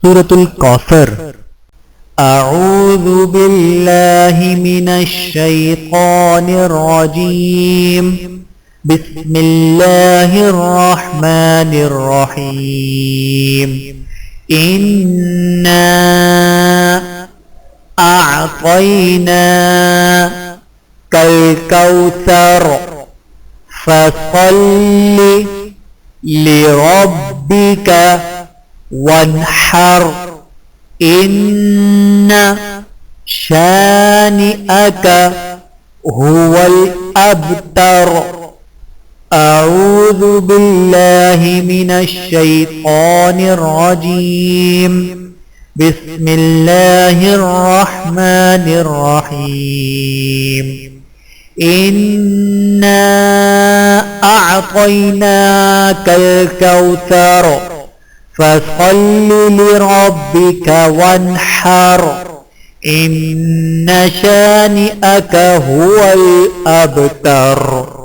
سورة الكوثر. أعوذ بالله من الشيطان الرجيم. بسم الله الرحمن الرحيم. إنا أعطيناك الكوثر فصل لربك وانحر إن شانئك هو الأبتر. أعوذ بالله من الشيطان الرجيم. بسم الله الرحمن الرحيم. إنا أعطيناك الكوثر فصل لربك وانحر إن شانئك هو الأبتر.